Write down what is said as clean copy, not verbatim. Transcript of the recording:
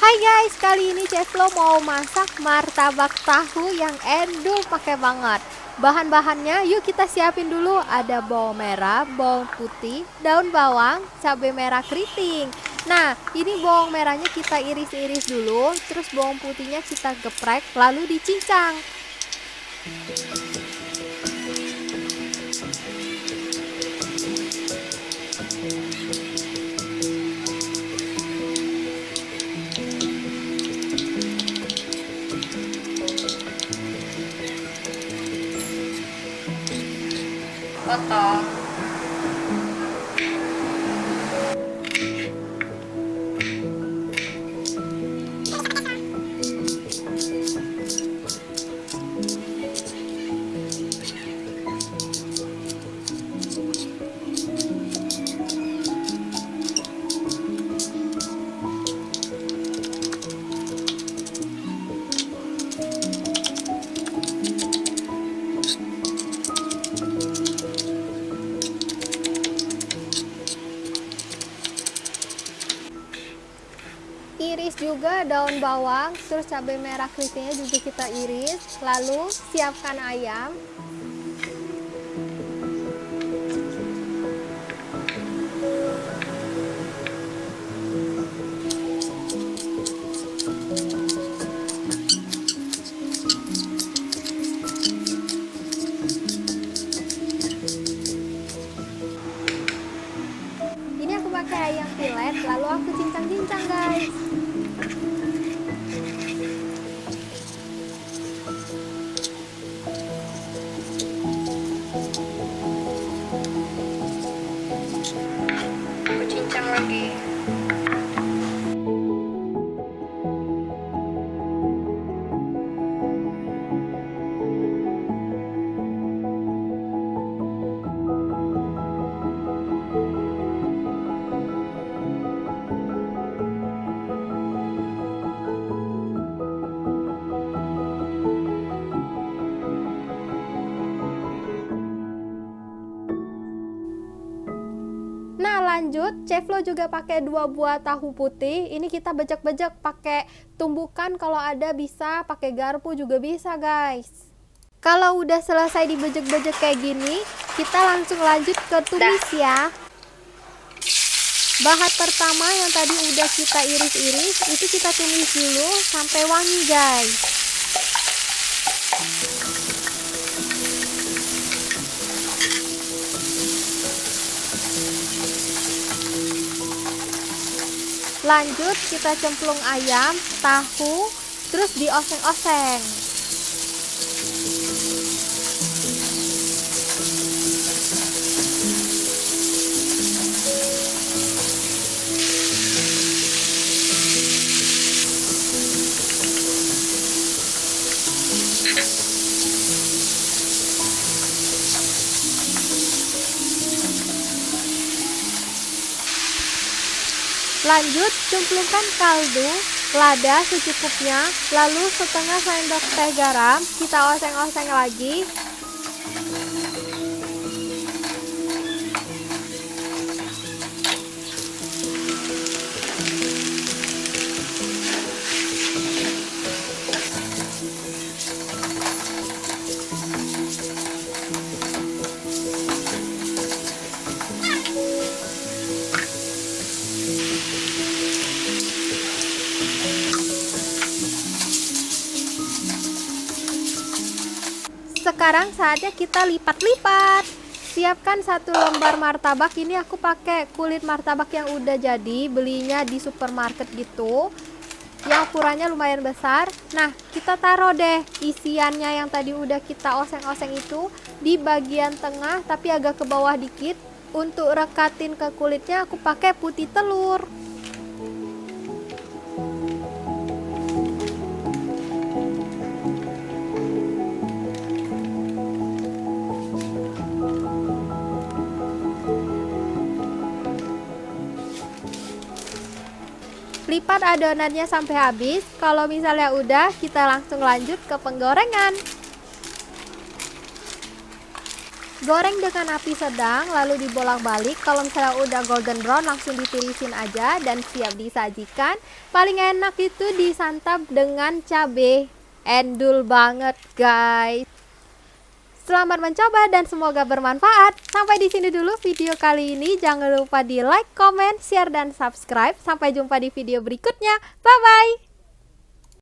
Hai guys, kali ini Chef Flo mau masak martabak tahu yang endul pakai banget. Bahan-bahannya yuk kita siapin dulu. Ada bawang merah, bawang putih, daun bawang, cabai merah keriting. Nah, ini bawang merahnya kita iris-iris dulu, terus bawang putihnya kita geprek, lalu dicincang. Potong. Iris juga daun bawang, terus cabai merah keritingnya juga kita iris. Lalu siapkan ayam. Ini aku pakai ayam pilet, lalu aku cincang-cincang guys. Aku cincang lagi. Nah lanjut, Chef Flo juga pakai 2 buah tahu putih. Ini kita bejek-bejek pakai tumbukan, kalau ada bisa pakai garpu juga bisa guys. Kalau udah selesai dibejek-bejek kayak gini, kita langsung lanjut ke tumis ya. Bahan pertama yang tadi udah kita iris-iris, itu kita tumis dulu sampai wangi guys. Lanjut kita cemplung ayam, tahu, terus dioseng-oseng. Lanjut cemplungkan kaldu, lada secukupnya, lalu setengah sendok teh garam, kita oseng-oseng lagi. Sekarang saatnya kita lipat-lipat. Siapkan 1 lembar martabak. Ini aku pakai kulit martabak yang udah jadi, belinya di supermarket gitu, yang ukurannya lumayan besar. Nah kita taruh deh isiannya yang tadi udah kita oseng-oseng itu di bagian tengah, tapi agak ke bawah dikit. Untuk rekatin ke kulitnya aku pakai putih telur. Lipat adonannya sampai habis. Kalau misalnya udah, kita langsung lanjut ke penggorengan. Goreng dengan api sedang lalu dibolak-balik. Kalau misalnya udah golden brown langsung ditirisin aja dan siap disajikan. Paling enak itu disantap dengan cabai endul banget guys. Selamat mencoba dan semoga bermanfaat. Sampai di sini dulu video kali ini. Jangan lupa di like, comment, share dan subscribe. Sampai jumpa di video berikutnya. Bye bye.